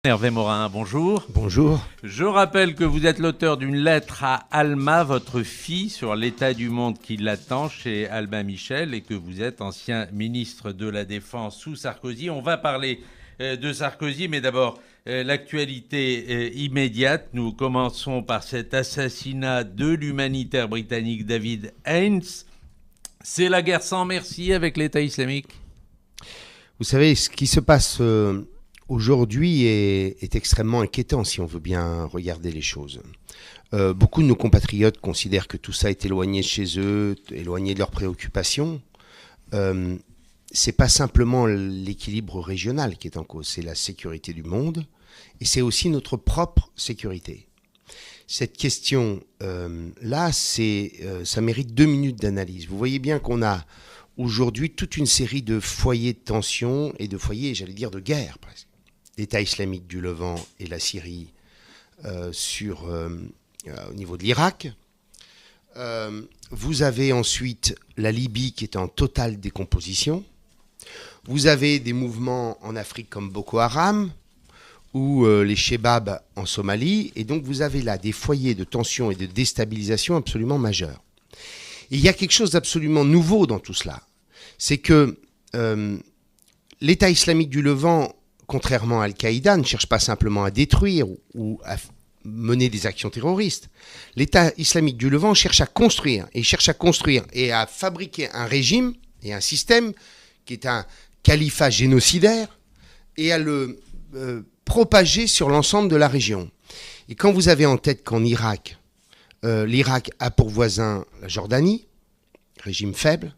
Hervé Morin, bonjour. Bonjour. Je rappelle que vous êtes l'auteur d'une lettre à Alma, votre fille, sur l'état du monde qui l'attend chez Albin Michel et que vous êtes ancien ministre de la Défense sous Sarkozy. On va parler de Sarkozy, mais d'abord l'actualité immédiate. Nous commençons par cet assassinat de l'humanitaire britannique David Haines. C'est la guerre sans merci avec l'État islamique. Vous savez, ce qui se passe aujourd'hui est extrêmement inquiétant si on veut bien regarder les choses. Beaucoup de nos compatriotes considèrent que tout ça est éloigné de chez eux, éloigné de leurs préoccupations. C'est pas simplement l'équilibre régional qui est en cause, c'est la sécurité du monde et c'est aussi notre propre sécurité. Cette question là, ça mérite 2 minutes d'analyse. Vous voyez bien qu'on a aujourd'hui toute une série de foyers de tension et de foyers, j'allais dire, de guerre presque. L'État islamique du Levant et la Syrie au niveau de l'Irak. Vous avez ensuite la Libye qui est en totale décomposition. Vous avez des mouvements en Afrique comme Boko Haram ou les Shebab en Somalie. Et donc vous avez là des foyers de tension et de déstabilisation absolument majeurs. Et il y a quelque chose d'absolument nouveau dans tout cela. C'est que l'État islamique du Levant, contrairement à Al-Qaïda, ne cherche pas simplement à détruire ou à mener des actions terroristes. L'État islamique du Levant cherche à construire et à fabriquer un régime et un système qui est un califat génocidaire et à le propager sur l'ensemble de la région. Et quand vous avez en tête qu'en Irak, l'Irak a pour voisin la Jordanie, régime faible,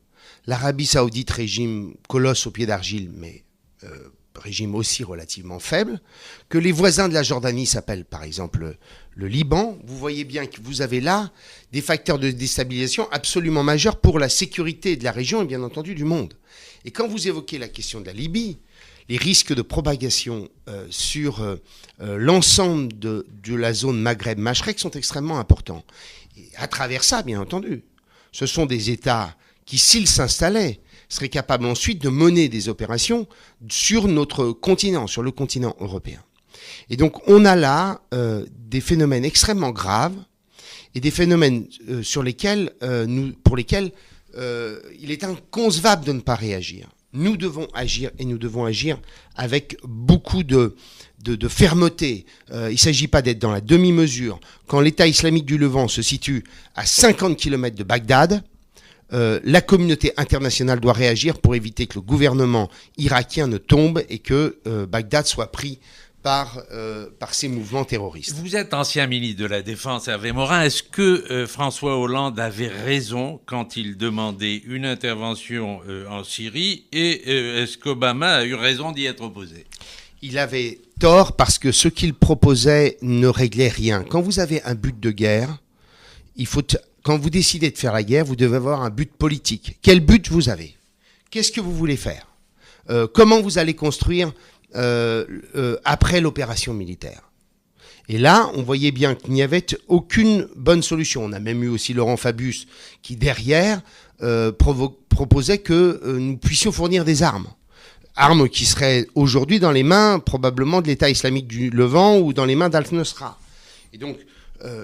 l'Arabie Saoudite, régime colosse au pied d'argile, mais régime aussi relativement faible, que les voisins de la Jordanie s'appellent par exemple le Liban. Vous voyez bien que vous avez là des facteurs de déstabilisation absolument majeurs pour la sécurité de la région et bien entendu du monde. Et quand vous évoquez la question de la Libye, les risques de propagation sur l'ensemble de la zone Maghreb-Machrek sont extrêmement importants. Et à travers ça, bien entendu, ce sont des États qui, s'ils s'installaient, seraient capables ensuite de mener des opérations sur notre continent, sur le continent européen. Et donc on a là des phénomènes extrêmement graves et des phénomènes pour lesquels il est inconcevable de ne pas réagir. Nous devons agir et nous devons agir avec beaucoup de fermeté. Il ne s'agit pas d'être dans la demi-mesure. Quand l'État islamique du Levant se situe à 50 km de Bagdad, la communauté internationale doit réagir pour éviter que le gouvernement irakien ne tombe et que Bagdad soit pris par ces mouvements terroristes. Vous êtes ancien ministre de la Défense, Hervé Morin. Est-ce que François Hollande avait raison quand il demandait une intervention en Syrie et est-ce qu'Obama a eu raison d'y être opposé ? Il avait tort parce que ce qu'il proposait ne réglait rien. Quand vous avez un but de guerre, quand vous décidez de faire la guerre, vous devez avoir un but politique. Quel but vous avez ? Qu'est-ce que vous voulez faire ? Comment vous allez construire après l'opération militaire ? Et là, on voyait bien qu'il n'y avait aucune bonne solution. On a même eu aussi Laurent Fabius qui, derrière, proposait que nous puissions fournir des armes. Armes qui seraient aujourd'hui dans les mains probablement de l'État islamique du Levant ou dans les mains d'Al-Nusra. Et donc,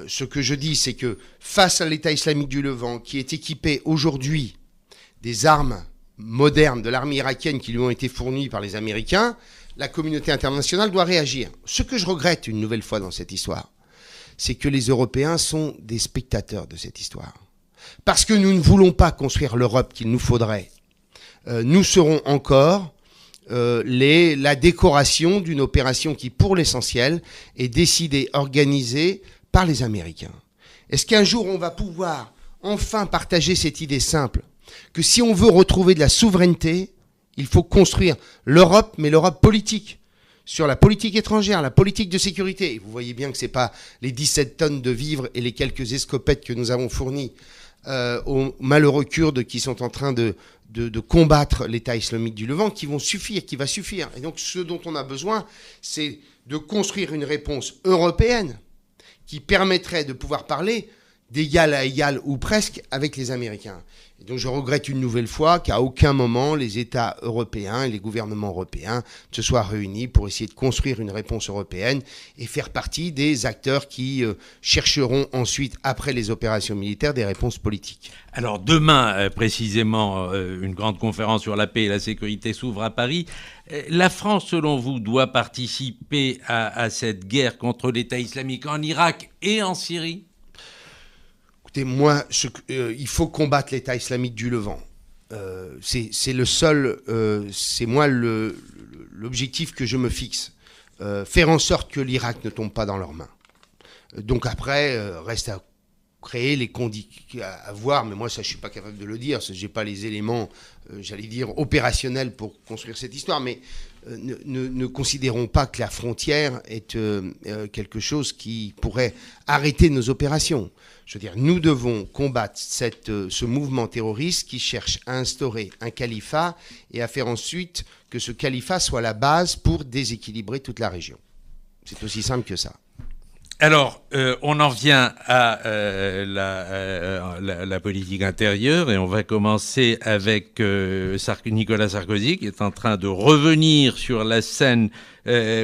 ce que je dis, c'est que face à l'État islamique du Levant, qui est équipé aujourd'hui des armes modernes de l'armée irakienne qui lui ont été fournies par les Américains, la communauté internationale doit réagir. Ce que je regrette une nouvelle fois dans cette histoire, c'est que les Européens sont des spectateurs de cette histoire. Parce que nous ne voulons pas construire l'Europe qu'il nous faudrait. Nous serons encore la décoration d'une opération qui, pour l'essentiel, est décidée, organisée par les Américains. Est-ce qu'un jour on va pouvoir enfin partager cette idée simple que si on veut retrouver de la souveraineté, il faut construire l'Europe, mais l'Europe politique, sur la politique étrangère, la politique de sécurité. Et vous voyez bien que ce n'est pas les 17 tonnes de vivres et les quelques escopettes que nous avons fournies aux malheureux Kurdes qui sont en train de combattre l'État islamique du Levant qui va suffire. Et donc ce dont on a besoin, c'est de construire une réponse européenne qui permettrait de pouvoir parler d'égal à égal ou presque avec les Américains. Et donc je regrette une nouvelle fois qu'à aucun moment les États européens et les gouvernements européens se soient réunis pour essayer de construire une réponse européenne et faire partie des acteurs qui chercheront ensuite, après les opérations militaires, des réponses politiques. Alors demain, précisément, une grande conférence sur la paix et la sécurité s'ouvre à Paris. La France, selon vous, doit participer à cette guerre contre l'État islamique en Irak et en Syrie ? Écoutez, moi, il faut combattre l'État islamique du Levant. C'est le seul, c'est moi l'objectif que je me fixe. Faire en sorte que l'Irak ne tombe pas dans leurs mains. Donc après, reste à créer les conditions, à voir, mais moi ça je suis pas capable de le dire, parce que j'ai pas les éléments, j'allais dire, opérationnels pour construire cette histoire, mais ne considérons pas que la frontière est quelque chose qui pourrait arrêter nos opérations. Je veux dire, nous devons combattre ce mouvement terroriste qui cherche à instaurer un califat et à faire ensuite que ce califat soit la base pour déséquilibrer toute la région. C'est aussi simple que ça. Alors, on en vient à la politique intérieure et on va commencer avec Nicolas Sarkozy qui est en train de revenir sur la scène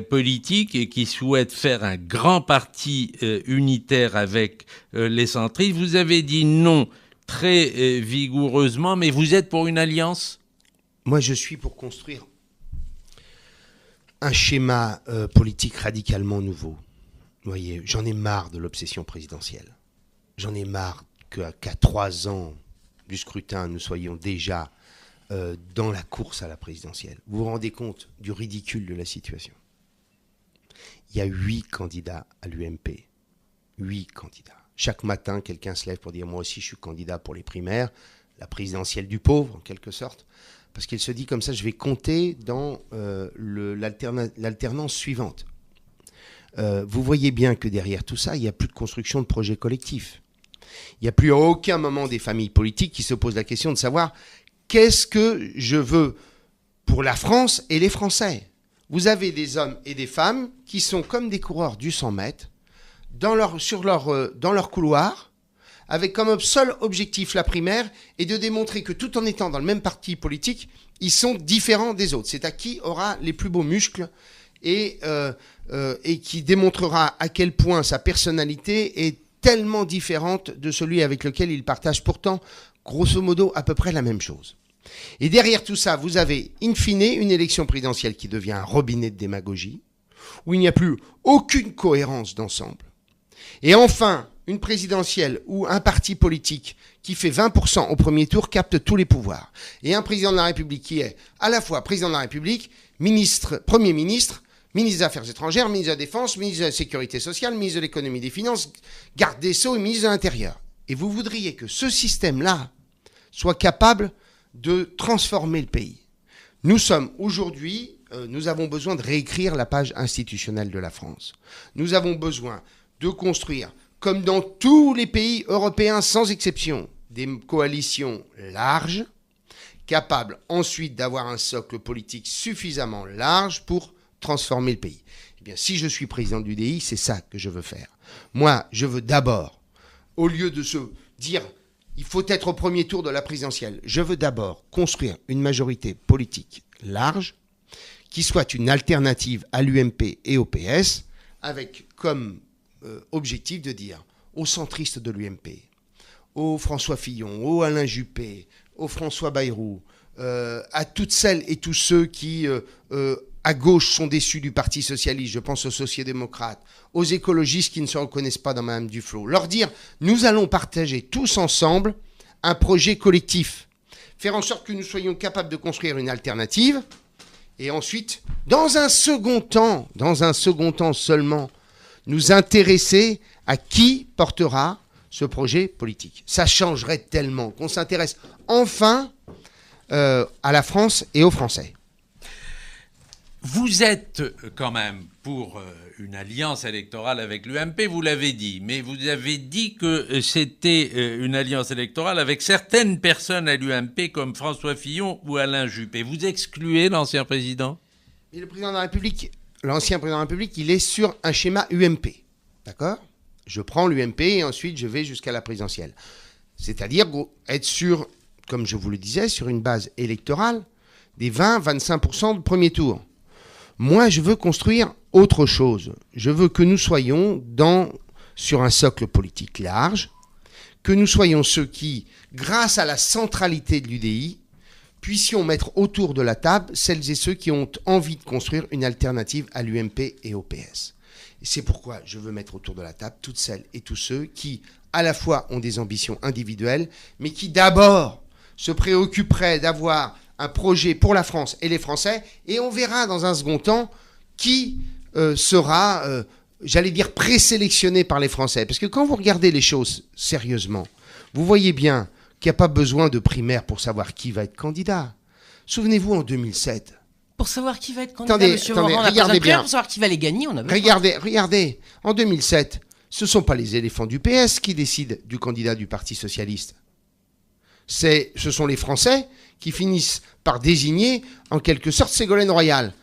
politique et qui souhaite faire un grand parti unitaire avec les centristes. Vous avez dit non très vigoureusement, mais vous êtes pour une alliance ? Moi, je suis pour construire un schéma politique radicalement nouveau. Vous voyez, j'en ai marre de l'obsession présidentielle. J'en ai marre qu'à 3 ans du scrutin, nous soyons déjà dans la course à la présidentielle. Vous vous rendez compte du ridicule de la situation? Il y a 8 candidats à l'UMP. 8 candidats. Chaque matin, quelqu'un se lève pour dire « Moi aussi, je suis candidat pour les primaires », la présidentielle du pauvre, en quelque sorte, parce qu'il se dit comme ça, je vais compter dans l'alternance suivante. Vous voyez bien que derrière tout ça, il n'y a plus de construction de projets collectifs. Il n'y a plus à aucun moment des familles politiques qui se posent la question de savoir qu'est-ce que je veux pour la France et les Français. Vous avez des hommes et des femmes qui sont comme des coureurs du 100 mètres dans leur couloir, avec comme seul objectif la primaire et de démontrer que tout en étant dans le même parti politique, ils sont différents des autres. C'est à qui aura les plus beaux muscles et qui démontrera à quel point sa personnalité est tellement différente de celui avec lequel il partage pourtant, grosso modo, à peu près la même chose. Et derrière tout ça, vous avez, in fine, une élection présidentielle qui devient un robinet de démagogie, où il n'y a plus aucune cohérence d'ensemble. Et enfin, une présidentielle où un parti politique qui fait 20% au premier tour capte tous les pouvoirs. Et un président de la République qui est à la fois président de la République, Premier ministre des Affaires étrangères, ministre de la Défense, ministre de la Sécurité sociale, ministre de l'Économie et des Finances, garde des Sceaux et ministre de l'Intérieur. Et vous voudriez que ce système-là soit capable de transformer le pays. Nous sommes aujourd'hui, nous avons besoin de réécrire la page institutionnelle de la France. Nous avons besoin de construire, comme dans tous les pays européens sans exception, des coalitions larges, capables ensuite d'avoir un socle politique suffisamment large pour transformer le pays. Eh bien, si je suis président de l'UDI, c'est ça que je veux faire. Moi, je veux d'abord, au lieu de se dire il faut être au premier tour de la présidentielle, je veux d'abord construire une majorité politique large qui soit une alternative à l'UMP et au PS, avec comme objectif de dire aux centristes de l'UMP, aux François Fillon, aux Alain Juppé, aux François Bayrou, à toutes celles et tous ceux qui à gauche sont déçus du Parti socialiste, je pense aux sociodémocrates, aux écologistes qui ne se reconnaissent pas dans Mme Duflot, leur dire nous allons partager tous ensemble un projet collectif, faire en sorte que nous soyons capables de construire une alternative, et ensuite, dans un second temps seulement, nous intéresser à qui portera ce projet politique. Ça changerait tellement qu'on s'intéresse enfin à la France et aux Français. Vous êtes quand même pour une alliance électorale avec l'UMP, vous l'avez dit, mais vous avez dit que c'était une alliance électorale avec certaines personnes à l'UMP comme François Fillon ou Alain Juppé. Vous excluez l'ancien président ? Et le président de la République, l'ancien président de la République, il est sur un schéma UMP, d'accord ? Je prends l'UMP et ensuite je vais jusqu'à la présidentielle. C'est-à-dire être sur, comme je vous le disais, sur une base électorale des 20-25% de premier tour. Moi, je veux construire autre chose. Je veux que nous soyons sur un socle politique large, que nous soyons ceux qui, grâce à la centralité de l'UDI, puissions mettre autour de la table celles et ceux qui ont envie de construire une alternative à l'UMP et au PS. Et c'est pourquoi je veux mettre autour de la table toutes celles et tous ceux qui, à la fois, ont des ambitions individuelles, mais qui d'abord se préoccuperaient d'avoir un projet pour la France et les Français, et on verra dans un second temps qui sera, j'allais dire, présélectionné par les Français. Parce que quand vous regardez les choses sérieusement, vous voyez bien qu'il n'y a pas besoin de primaire pour savoir qui va être candidat. Souvenez-vous, en 2007... Pour savoir qui va être candidat, monsieur Morand, on a besoin de primaire. Pour savoir qui va les gagner, on a besoin. Regardez, en 2007, ce ne sont pas les éléphants du PS qui décident du candidat du Parti Socialiste. Ce sont les Français qui finissent par désigner, en quelque sorte, Ségolène Royal.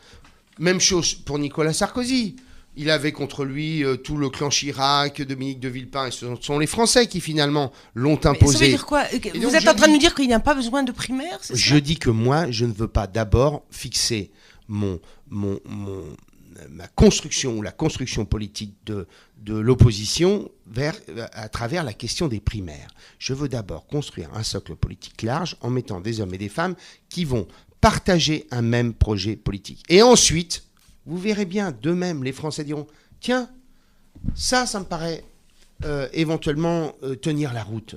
Même chose pour Nicolas Sarkozy. Il avait contre lui tout le clan Chirac, Dominique de Villepin, et ce sont les Français qui finalement l'ont imposé. Ça veut dire quoi? Vous êtes en train de nous dire qu'il n'y a pas besoin de primaire, c'est ça? Je dis que moi, je ne veux pas d'abord fixer ma construction ou la construction politique de l'opposition à travers la question des primaires. Je veux d'abord construire un socle politique large en mettant des hommes et des femmes qui vont partager un même projet politique. Et ensuite, vous verrez bien, d'eux-mêmes, les Français diront « Tiens, ça me paraît éventuellement tenir la route ».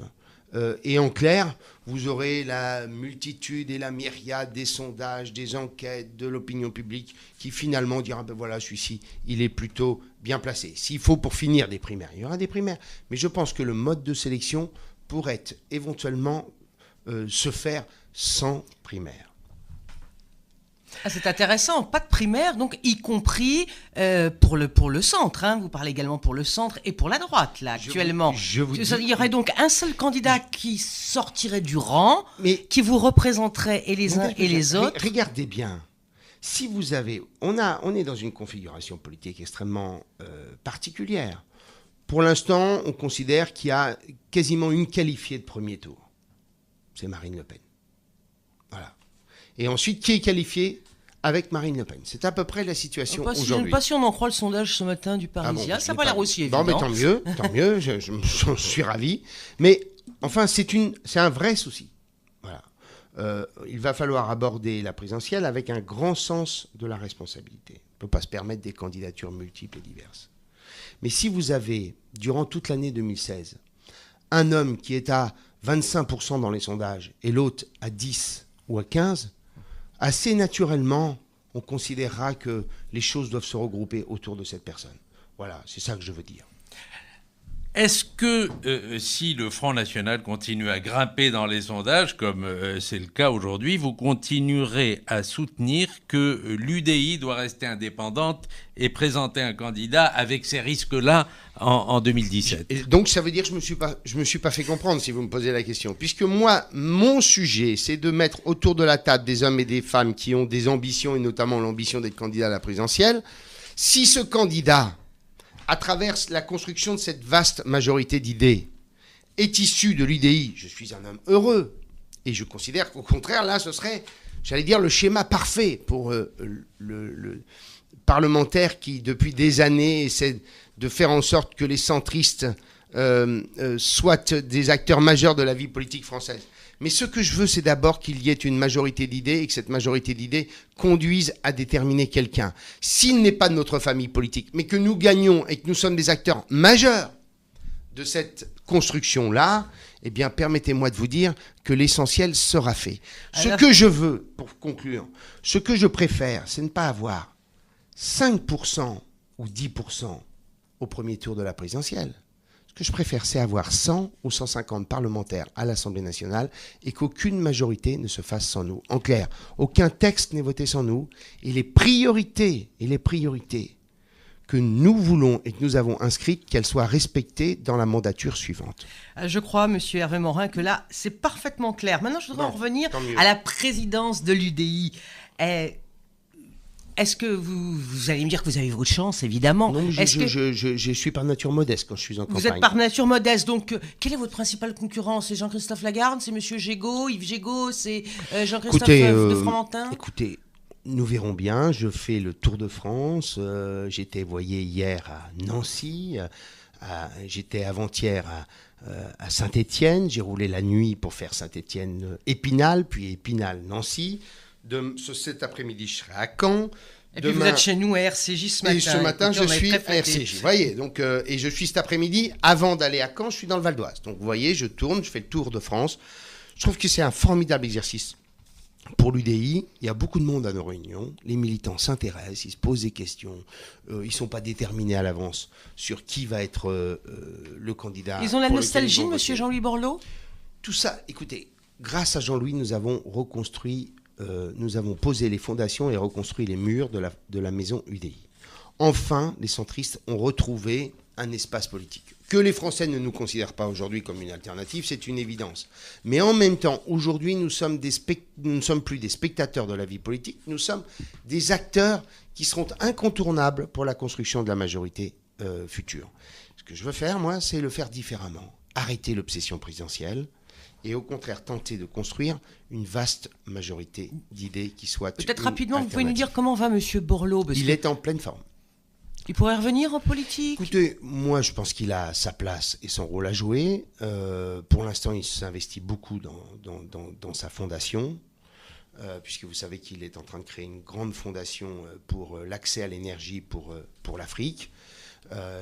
Et en clair, vous aurez la multitude et la myriade des sondages, des enquêtes, de l'opinion publique qui finalement dira ben voilà, celui-ci, il est plutôt bien placé. S'il faut pour finir des primaires, il y aura des primaires. Mais je pense que le mode de sélection pourrait éventuellement se faire sans primaire. Ah, c'est intéressant, pas de primaire, donc y compris pour le centre. Hein. Vous parlez également pour le centre et pour la droite, là, actuellement. Il y aurait donc un seul candidat qui sortirait du rang, qui vous représenterait et les uns et les autres. Regardez bien, si vous avez... On est dans une configuration politique extrêmement particulière. Pour l'instant, on considère qu'il y a quasiment une qualifiée de premier tour. C'est Marine Le Pen. Voilà. Et ensuite, qui est qualifié avec Marine Le Pen? C'est à peu près la situation aujourd'hui. Je ne sais pas si on en croit le sondage ce matin du Parisien. Ça n'a pas l'air aussi évident. Bon, mais tant mieux, je suis ravi. Mais enfin, c'est un vrai souci. Voilà. Il va falloir aborder la présidentielle avec un grand sens de la responsabilité. On ne peut pas se permettre des candidatures multiples et diverses. Mais si vous avez, durant toute l'année 2016, un homme qui est à 25% dans les sondages et l'autre à 10 ou à 15, assez naturellement, on considérera que les choses doivent se regrouper autour de cette personne. Voilà, c'est ça que je veux dire. Est-ce que si le Front National continue à grimper dans les sondages, comme c'est le cas aujourd'hui, vous continuerez à soutenir que l'UDI doit rester indépendante et présenter un candidat avec ces risques-là en 2017? Et donc ça veut dire que je me suis pas fait comprendre si vous me posez la question. Puisque moi, mon sujet, c'est de mettre autour de la table des hommes et des femmes qui ont des ambitions, et notamment l'ambition d'être candidat à la présidentielle. Si ce candidat, à travers la construction de cette vaste majorité d'idées, est issu de l'UDI, je suis un homme heureux. Et je considère qu'au contraire, là, ce serait, j'allais dire, le schéma parfait pour le parlementaire qui, depuis des années, essaie de faire en sorte que les centristes soient des acteurs majeurs de la vie politique française. Mais ce que je veux, c'est d'abord qu'il y ait une majorité d'idées et que cette majorité d'idées conduise à déterminer quelqu'un. S'il n'est pas de notre famille politique, mais que nous gagnons et que nous sommes des acteurs majeurs de cette construction-là, eh bien, permettez-moi de vous dire que l'essentiel sera fait. Ce que je veux, pour conclure, ce que je préfère, c'est ne pas avoir 5% ou 10% au premier tour de la présidentielle. Ce que je préfère, c'est avoir 100 ou 150 parlementaires à l'Assemblée nationale et qu'aucune majorité ne se fasse sans nous. En clair, aucun texte n'est voté sans nous et les priorités que nous voulons et que nous avons inscrites, qu'elles soient respectées dans la mandature suivante. Je crois, monsieur Hervé Morin, que là, c'est parfaitement clair. Maintenant, je voudrais en revenir à la présidence de l'UDI. est-ce que vous allez me dire que vous avez votre chance, évidemment. Non, je suis par nature modeste quand je suis en campagne. Vous êtes par nature modeste, donc quel est votre principal concurrent? C'est Jean-Christophe Lagarde, c'est Monsieur Gégaud, Yves Gégaud, c'est Jean-Christophe de Fromentin? Écoutez, nous verrons bien. Je fais le Tour de France. J'étais, vous voyez, hier à Nancy. J'étais avant-hier à Saint-Étienne. J'ai roulé la nuit pour faire Saint-Étienne-Épinal, puis Épinal-Nancy. Cet après-midi, je serai à Caen. Et puis vous êtes chez nous à RCJ ce matin. Et ce matin, je suis à RCJ. Vous voyez, donc, et je suis cet après-midi, avant d'aller à Caen, je suis dans le Val d'Oise. Donc vous voyez, je tourne, je fais le Tour de France. Je trouve que c'est un formidable exercice. Pour l'UDI, il y a beaucoup de monde à nos réunions. Les militants s'intéressent, ils se posent des questions. Ils ne sont pas déterminés à l'avance sur qui va être le candidat. Ils ont la nostalgie de M. Jean-Louis Borloo? Tout ça, écoutez, grâce à Jean-Louis, nous avons reconstruit, nous avons posé les fondations et reconstruit les murs de la maison UDI. Enfin, les centristes ont retrouvé un espace politique. Que les Français ne nous considèrent pas aujourd'hui comme une alternative, c'est une évidence. Mais en même temps, aujourd'hui, nous ne sommes plus des spectateurs de la vie politique, nous sommes des acteurs qui seront incontournables pour la construction de la majorité future. Ce que je veux faire, moi, c'est le faire différemment. Arrêter l'obsession présidentielle et au contraire tenter de construire une vaste majorité d'idées qui soient peut-être rapidement, vous pouvez nous dire comment va M. Borloo? Il est en pleine forme. Il pourrait revenir en politique? Écoutez, moi je pense qu'il a sa place et son rôle à jouer. Pour l'instant, il s'investit beaucoup dans sa fondation, puisque vous savez qu'il est en train de créer une grande fondation pour l'accès à l'énergie pour l'Afrique.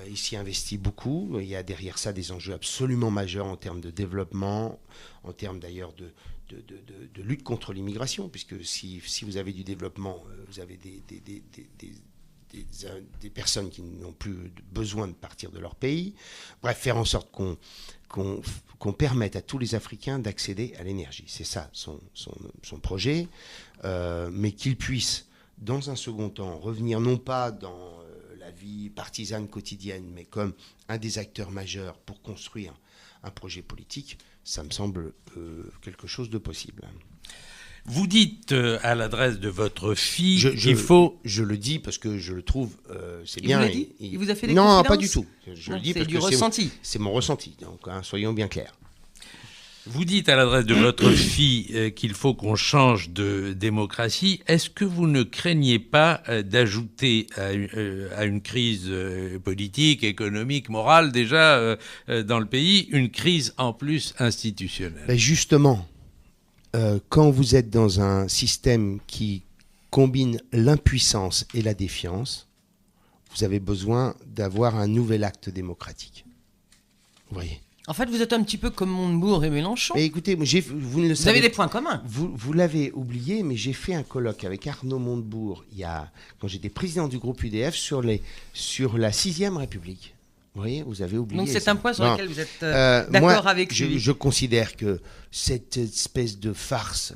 Il s'y investit beaucoup. Il y a derrière ça des enjeux absolument majeurs en termes de développement, en termes d'ailleurs de lutte contre l'immigration, puisque si vous avez du développement, vous avez des personnes qui n'ont plus besoin de partir de leur pays. Bref, faire en sorte qu'on permette à tous les Africains d'accéder à l'énergie. C'est ça son projet, mais qu'il puisse, dans un second temps, revenir non pas dans la vie partisane quotidienne, mais comme un des acteurs majeurs pour construire un projet politique, ça me semble quelque chose de possible. Vous dites à l'adresse de votre fille qu'il faut... Je le dis parce que je le trouve, c'est bien. Vous l'a dit ? Il vous a fait des confidences ? Non, pas du tout. Je le dis parce que ressenti. C'est mon ressenti, donc soyons bien clairs. Vous dites à l'adresse de votre fille qu'il faut qu'on change de démocratie. Est-ce que vous ne craignez pas d'ajouter à une crise politique, économique, morale déjà dans le pays, une crise en plus institutionnelle ? Ben justement, quand vous êtes dans un système qui combine l'impuissance et la défiance, vous avez besoin d'avoir un nouvel acte démocratique. Vous voyez ? En fait, vous êtes un petit peu comme Montebourg et Mélenchon. Mais écoutez, vous ne le savez. Vous avez des points communs. Vous l'avez oublié, mais j'ai fait un colloque avec Arnaud Montebourg quand j'étais président du groupe UDF sur la 6e République. Vous voyez, vous avez oublié. Donc c'est ça. un point sur lequel vous êtes d'accord avec lui. Je considère que cette espèce de farce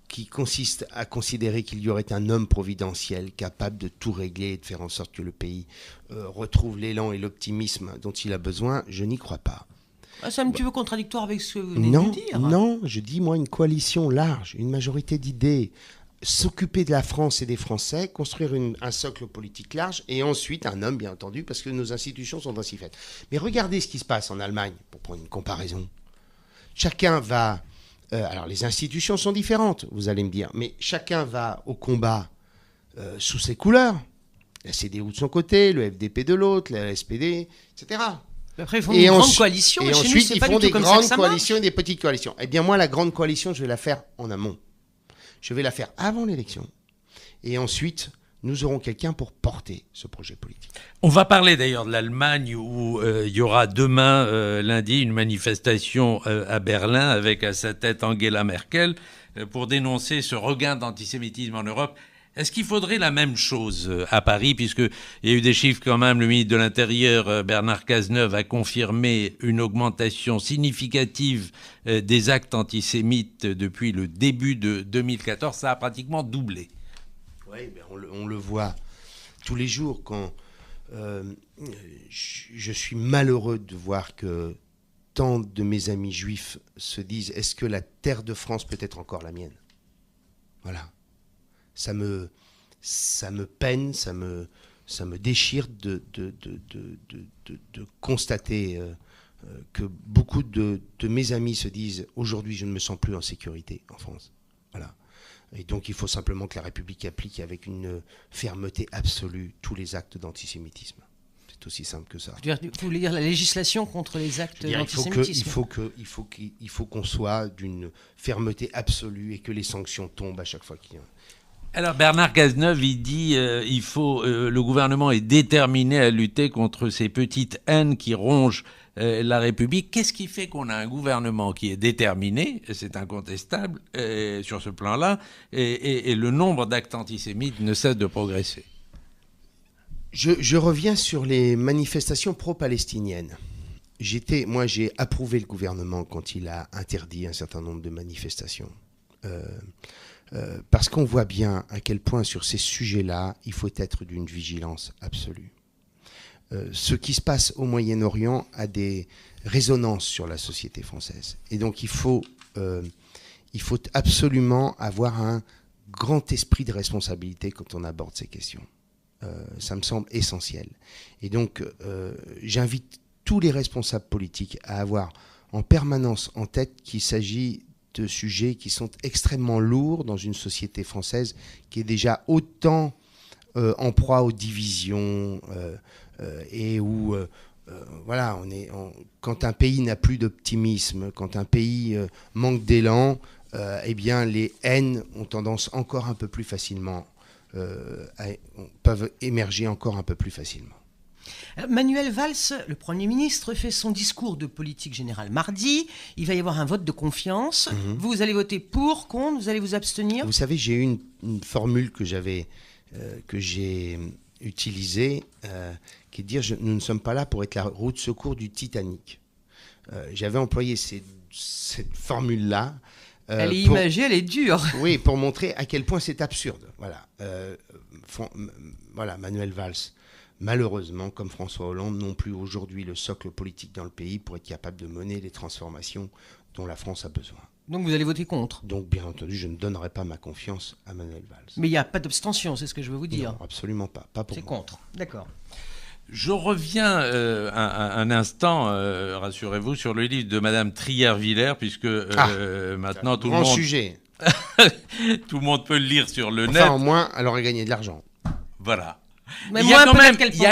qui consiste à considérer qu'il y aurait un homme providentiel capable de tout régler et de faire en sorte que le pays retrouve l'élan et l'optimisme dont il a besoin, je n'y crois pas. C'est un petit peu contradictoire avec ce que vous venez de dire. Non, je dis moi une coalition large, une majorité d'idées, s'occuper de la France et des Français, construire un socle politique large et ensuite un homme, bien entendu, parce que nos institutions sont ainsi faites. Mais regardez ce qui se passe en Allemagne, pour prendre une comparaison. Chacun va... alors les institutions sont différentes, vous allez me dire, mais chacun va au combat sous ses couleurs. La CDU de son côté, le FDP de l'autre, la SPD, etc. Après, ils font une grande coalition. Et ensuite, ils font des grandes coalitions et des petites coalitions. Eh bien, moi, la grande coalition, je vais la faire en amont. Je vais la faire avant l'élection. Et ensuite, nous aurons quelqu'un pour porter ce projet politique. On va parler d'ailleurs de l'Allemagne où il y aura demain, lundi, une manifestation à Berlin avec à sa tête Angela Merkel pour dénoncer ce regain d'antisémitisme en Europe. Est-ce qu'il faudrait la même chose à Paris, puisqu'il y a eu des chiffres quand même, le ministre de l'Intérieur, Bernard Cazeneuve, a confirmé une augmentation significative des actes antisémites depuis le début de 2014, ça a pratiquement doublé. Oui, on le voit tous les jours quand je suis malheureux de voir que tant de mes amis juifs se disent « Est-ce que la terre de France peut être encore la mienne ?» Voilà. Ça me ça me peine, ça me déchire de constater que beaucoup de mes amis se disent « Aujourd'hui, je ne me sens plus en sécurité en France ». Voilà. Et donc, il faut simplement que la République applique avec une fermeté absolue tous les actes d'antisémitisme. C'est aussi simple que ça. Vous voulez dire la législation contre les actes d'antisémitisme ? Il faut qu'on soit d'une fermeté absolue et que les sanctions tombent à chaque fois qu'il y a... Alors Bernard Cazeneuve, il dit le gouvernement est déterminé à lutter contre ces petites haines qui rongent la République. Qu'est-ce qui fait qu'on a un gouvernement qui est déterminé, c'est incontestable sur ce plan-là, et le nombre d'actes antisémites ne cesse de progresser? Je reviens sur les manifestations pro-palestiniennes. J'ai approuvé le gouvernement quand il a interdit un certain nombre de manifestations. Parce qu'on voit bien à quel point sur ces sujets-là, il faut être d'une vigilance absolue. Ce qui se passe au Moyen-Orient a des résonances sur la société française. Et donc il faut absolument avoir un grand esprit de responsabilité quand on aborde ces questions. Ça me semble essentiel. Et donc j'invite tous les responsables politiques à avoir en permanence en tête qu'il s'agit de sujets qui sont extrêmement lourds dans une société française qui est déjà autant en proie aux divisions et où voilà, quand un pays n'a plus d'optimisme, quand un pays manque d'élan, eh bien les haines ont tendance encore un peu plus facilement, peuvent émerger encore un peu plus facilement. Manuel Valls, le Premier ministre, fait son discours de politique générale mardi. Il va y avoir un vote de confiance. Vous allez voter pour, contre, vous allez vous abstenir? Vous savez, j'ai eu une formule que j'ai utilisée, qui est de dire nous ne sommes pas là pour être la roue de secours du Titanic. J'avais employé cette formule-là. Elle est imagée, elle est dure. Oui, pour montrer à quel point c'est absurde. Voilà, voilà, Manuel Valls. Malheureusement, comme François Hollande, n'ont plus aujourd'hui le socle politique dans le pays pour être capable de mener les transformations dont la France a besoin. Donc vous allez voter contre? Donc bien entendu, je ne donnerai pas ma confiance à Manuel Valls. Mais il n'y a pas d'abstention, c'est ce que je veux vous dire. Non, absolument pas. Pas pour moi. C'est contre, d'accord. Je reviens un instant, rassurez-vous, sur le livre de Madame Trier-Villers, puisque maintenant tout le monde... sujet. Tout le monde peut le lire sur le net. Enfin, au moins, elle aurait gagné de l'argent. Voilà. Mais il y a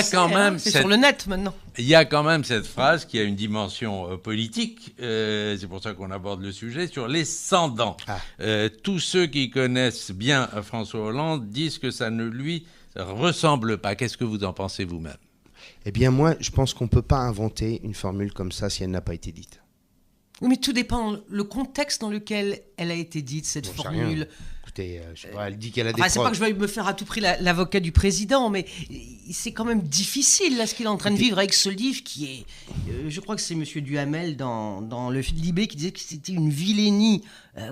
quand même, c'est sur le net maintenant. Il y a quand même cette phrase qui a une dimension politique, c'est pour ça qu'on aborde le sujet, sur les sans-dents. Tous ceux qui connaissent bien François Hollande disent que ça ne lui ressemble pas. Qu'est-ce que vous en pensez vous-même? Eh bien moi, je pense qu'on ne peut pas inventer une formule comme ça si elle n'a pas été dite. Oui, mais tout dépend le contexte dans lequel elle a été dite, cette formule. Écoutez, je sais pas, elle dit qu'elle a des preuves. C'est pas que je vais me faire à tout prix l'avocat du président, mais c'est quand même difficile, là, ce qu'il est en train de vivre avec ce livre qui est... je crois que c'est M. Duhamel dans le Libé qui disait que c'était une vilainie.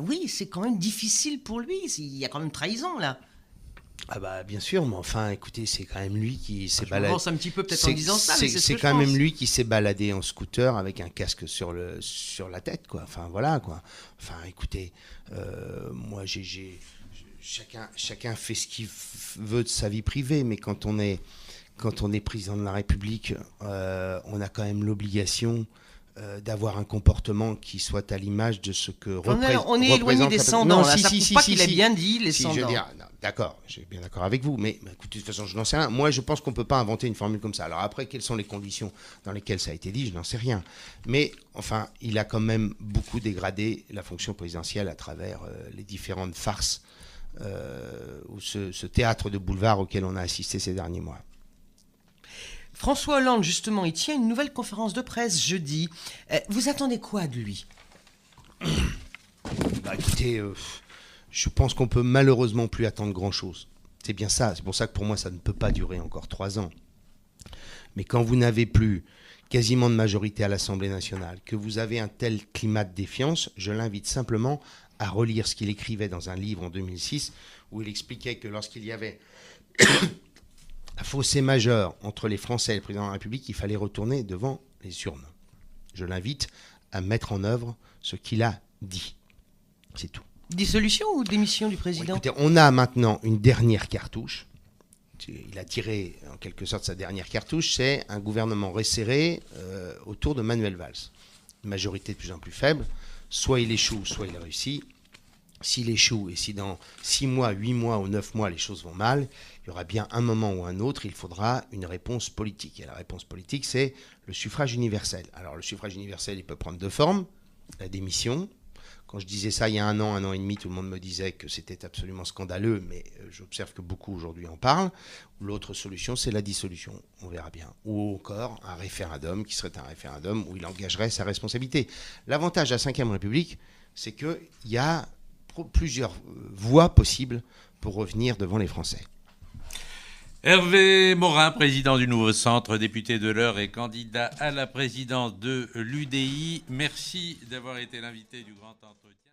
Oui, c'est quand même difficile pour lui. Il y a quand même trahison, là. Ah bah bien sûr, mais enfin, écoutez, c'est quand même lui qui s'est baladé. Je pense un petit peu peut-être en disant ça, mais c'est quand même lui qui s'est baladé en scooter avec un casque sur la tête, quoi. Enfin voilà, quoi. Enfin, écoutez, moi, chacun fait ce qu'il veut de sa vie privée, mais quand on est président de la République, on a quand même l'obligation d'avoir un comportement qui soit à l'image de ce que représente. On est éloigné des sans-dents, là. Ça prouve pas qu'il a bien dit les sans-dents. D'accord, je suis bien d'accord avec vous, mais écoutez, de toute façon, je n'en sais rien. Moi, je pense qu'on ne peut pas inventer une formule comme ça. Alors après, quelles sont les conditions dans lesquelles ça a été dit, je n'en sais rien. Mais enfin, il a quand même beaucoup dégradé la fonction présidentielle à travers les différentes farces ou ce théâtre de boulevard auquel on a assisté ces derniers mois. François Hollande, justement, il tient une nouvelle conférence de presse jeudi. Vous attendez quoi de lui? Écoutez, je pense qu'on peut malheureusement plus attendre grand-chose. C'est bien ça. C'est pour ça que pour moi, ça ne peut pas durer encore 3 ans. Mais quand vous n'avez plus quasiment de majorité à l'Assemblée nationale, que vous avez un tel climat de défiance, je l'invite simplement à relire ce qu'il écrivait dans un livre en 2006, où il expliquait que lorsqu'il y avait un fossé majeur entre les Français et le président de la République, il fallait retourner devant les urnes. Je l'invite à mettre en œuvre ce qu'il a dit. C'est tout. Dissolution ou démission du président? Écoutez, on a maintenant une dernière cartouche. Il a tiré en quelque sorte sa dernière cartouche, c'est un gouvernement resserré autour de Manuel Valls. Une majorité de plus en plus faible, soit il échoue, soit il réussit. S'il échoue et si dans 6 mois, 8 mois ou 9 mois les choses vont mal, il y aura bien un moment ou un autre, il faudra une réponse politique. Et la réponse politique, c'est le suffrage universel. Alors le suffrage universel, il peut prendre deux formes. La démission. Quand je disais ça il y a un an et demi, tout le monde me disait que c'était absolument scandaleux, mais j'observe que beaucoup aujourd'hui en parlent. L'autre solution, c'est la dissolution, on verra bien. Ou encore un référendum, qui serait un référendum où il engagerait sa responsabilité. L'avantage de la Ve République, c'est qu'il y a plusieurs voies possibles pour revenir devant les Français. Hervé Morin, président du Nouveau Centre, député de l'Eure et candidat à la présidence de l'UDI. Merci d'avoir été l'invité du Grand Entretien.